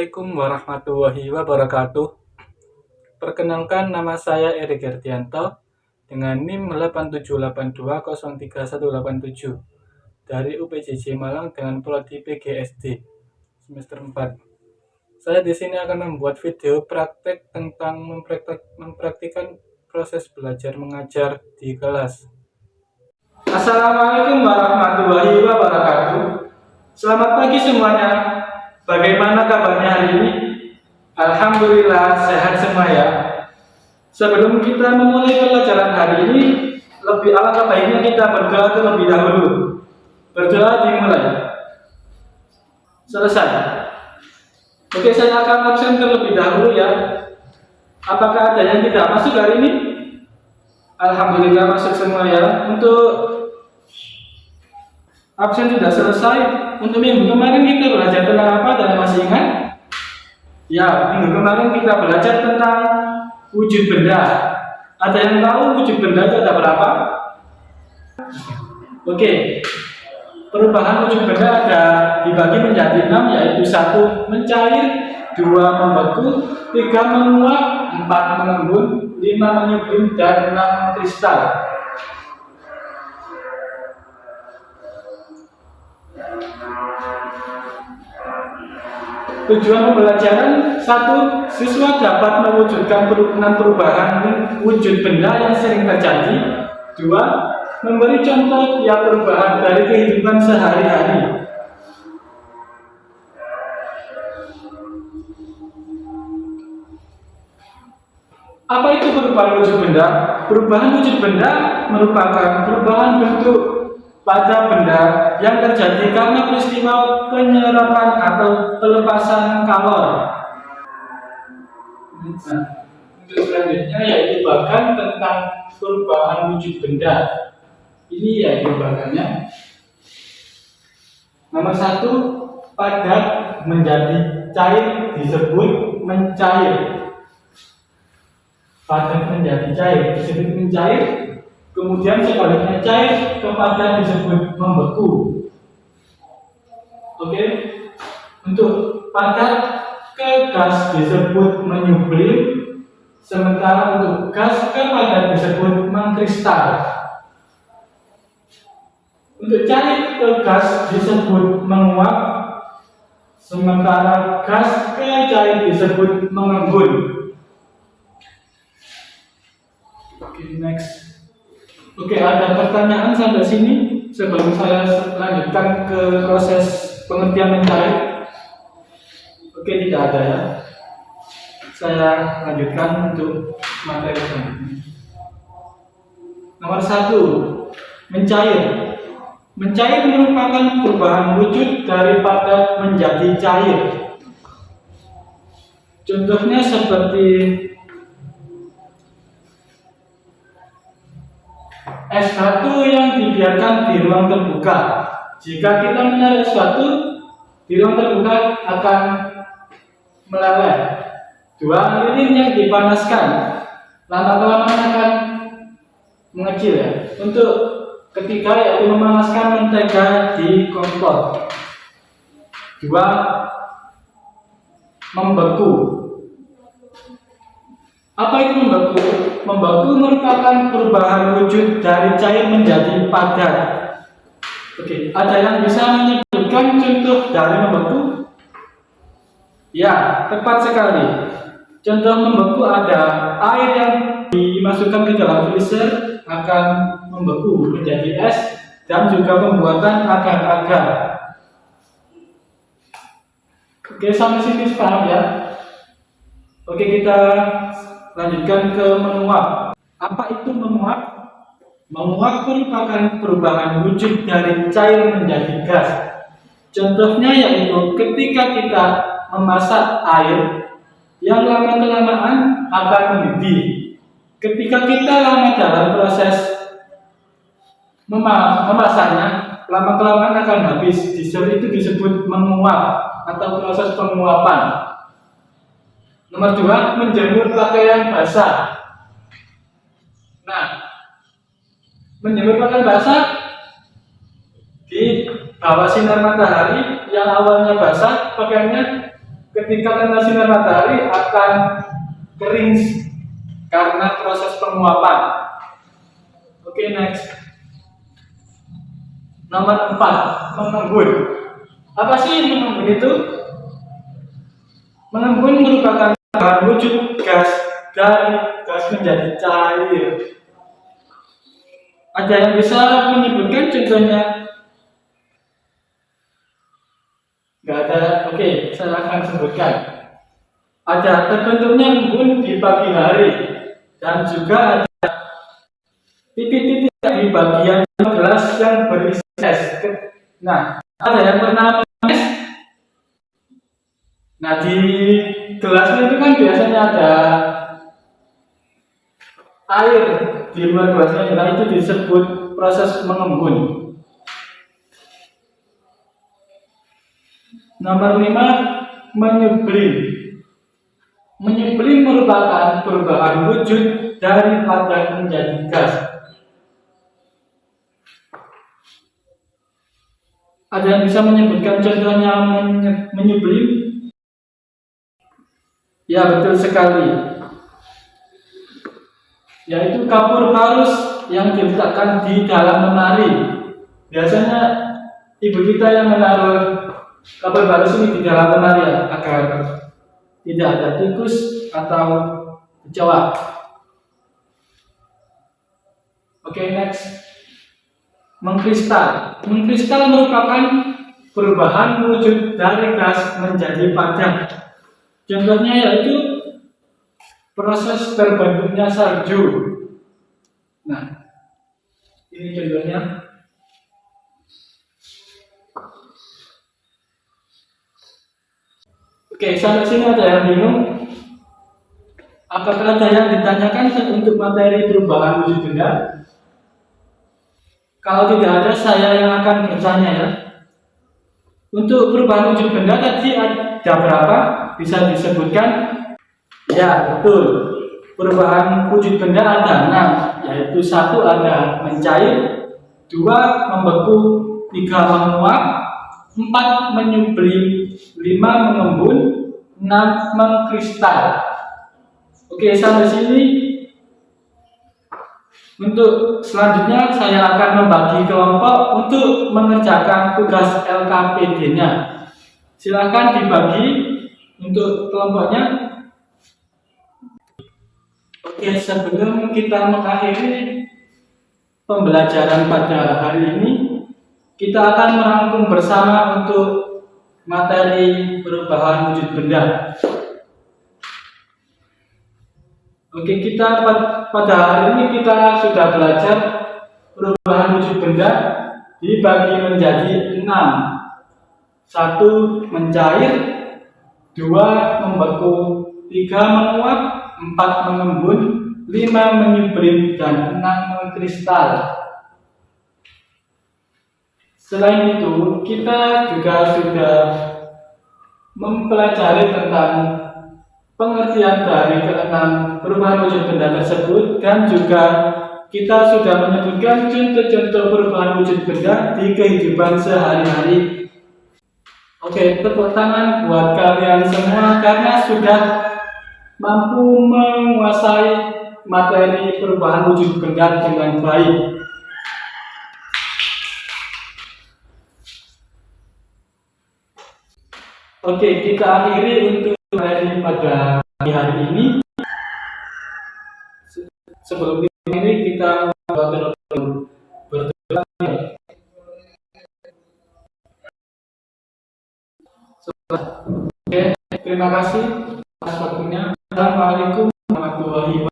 Assalamualaikum warahmatullahi wabarakatuh. Perkenalkan, nama saya Erik Herdianto dengan NIM 8782031187 dari UPJJ Malang dengan prodi PGSD semester 4. Saya di sini akan membuat video praktek tentang mempraktikkan proses belajar mengajar di kelas. Assalamualaikum warahmatullahi wabarakatuh. Selamat pagi semuanya. Bagaimana kabarnya hari ini? Alhamdulillah sehat semua ya. Sebelum kita memulai pelajaran hari ini, alangkah baiknya kita berdoa terlebih dahulu. Berdoa dimulai. Selesai. Oke, saya akan absen terlebih dahulu ya. Apakah ada yang tidak masuk hari ini? Alhamdulillah masuk semua ya. Untuk absen sudah selesai. Untuk minggu kemarin kita belajar tentang apa dan masih ingat? Ya, minggu kemarin kita belajar tentang wujud benda. Ada yang tahu wujud benda itu ada berapa? Oke. Perubahan wujud benda ada dibagi menjadi 6, yaitu 1 mencair, 2 membeku, 3 menguap, 4 mengembun, 5 menyublim, dan 6 kristal. Tujuan pembelajaran: 1. Siswa dapat mewujudkan perubahan wujud benda yang sering terjadi. 2. Memberi contoh tiap perubahan dari kehidupan sehari-hari. Apa itu perubahan wujud benda? Perubahan wujud benda merupakan perubahan bentuk pada benda yang terjadi karena peristiwa penyerapan atau pelepasan kalor. Untuk selanjutnya yaitu bagan tentang perubahan wujud benda. Ini yaitu bagannya. Nomor 1, padat menjadi cair disebut mencair. Padat menjadi cair disebut mencair. Kemudian sebaliknya cair ke padat disebut membeku. Oke. Untuk padat ke gas disebut menyublim, sementara untuk gas ke padat disebut mengkristal. Untuk cair ke gas disebut menguap, sementara gas ke cair disebut mengembun. Oke, next. Oke, ada pertanyaan sampai sini sebelum saya lanjutkan ke proses pengertian mencair? Oke, tidak ada ya. Saya lanjutkan untuk materi selanjutnya. Nomor 1, mencair. Mencair merupakan perubahan wujud dari padat menjadi cair. Contohnya seperti es batu yang dibiarkan di ruang terbuka. Jika kita menarik es batu di ruang terbuka akan meleleh. 2 lilin yang dipanaskan lama-kelamaan akan mengecil ya. Untuk ketiga yaitu memanaskan mentega di kompor. 2 membeku. Apa itu membeku? Membeku merupakan perubahan wujud dari cair menjadi padat. Oke, ada yang bisa menyebutkan contoh dari membeku? Ya, tepat sekali. Contoh membeku ada air yang dimasukkan ke dalam freezer akan membeku menjadi es, dan juga pembuatan agar-agar. Oke, sampai sini paham ya? Oke, kita lanjutkan ke menguap. Apa itu menguap? Menguap merupakan perubahan wujud dari cair menjadi gas. Contohnya yaitu ketika kita memasak air yang lama-kelamaan akan mendidih. Ketika kita lama dalam proses memasaknya, lama-kelamaan akan habis. Itu disebut menguap atau proses penguapan. Nomor 2, menjemur pakaian basah. Nah, menjemur pakaian basah di bawah sinar matahari yang awalnya basah pakaiannya, ketika kena sinar matahari akan kering karena proses penguapan. Oke, next. Nomor 4, mengembun. Apa sih mengembun itu? Mengembun merupakan wujud gas dari gas menjadi cair. Ada yang bisa menyebutkan contohnya? Nggak ada. Oke, saya akan sebutkan. Ada terbentuknya embun di pagi hari dan juga ada titik-titik di bagian gelas yang berisi es. Nah, ada yang pernah es? Nah, di gelasnya itu kan biasanya ada air di luar gelasnya, nah itu disebut proses mengembun. Nomor 5, menyublim. Menyublim merupakan perubahan wujud dari padat menjadi gas. Ada yang bisa menyebutkan contohnya menyublim? Ya, betul sekali. Yaitu kapur parus yang diletakkan di dalam lemari. Biasanya ibu kita yang menaruh kapur parus ini di dalam lemari agar tidak ada tikus atau kecoa. Oke, next. Mengkristal. Mengkristal merupakan perubahan wujud dari gas menjadi padat. Contohnya yaitu proses terbentuknya salju. Nah, ini contohnya. Oke, sampai sini ada yang bingung? Apakah ada yang ditanyakan untuk materi perubahan wujud benda? Kalau tidak ada, saya yang akan bertanya ya. Untuk perubahan wujud benda tadi ada berapa? Bisa disebutkan? Ya, betul. Perubahan wujud benda ada 6, yaitu 1 ada mencair, 2 membeku, 3 menguap, 4 menyublim, 5 mengembun, 6 mengkristal. Oke, sampai sini. Untuk selanjutnya saya akan membagi kelompok untuk mengerjakan tugas LKPD-nya. Silakan dibagi untuk kelompoknya. Oke, sebelum kita mengakhiri pembelajaran pada hari ini, kita akan merangkum bersama untuk materi perubahan wujud benda. Oke, kita pada hari ini kita sudah belajar perubahan wujud benda dibagi menjadi 6. 1 mencair, 2 membeku, 3 menguap, 4 mengembun, 5 menyublim, dan 6 mengkristal. Selain itu, kita juga sudah mempelajari tentang pengertian dari keenam perubahan wujud benda tersebut, dan juga kita sudah menyebutkan contoh-contoh perubahan wujud benda di kehidupan sehari-hari. Oke, tepuk tangan buat kalian semua karena sudah mampu menguasai materi perubahan wujud benda dengan baik. Oke, kita akhiri untuk materi pada hari ini. Sebelum ini kita berdoa. Oke, terima kasih atas waktunya. Assalamualaikum warahmatullahi wabarakatuh.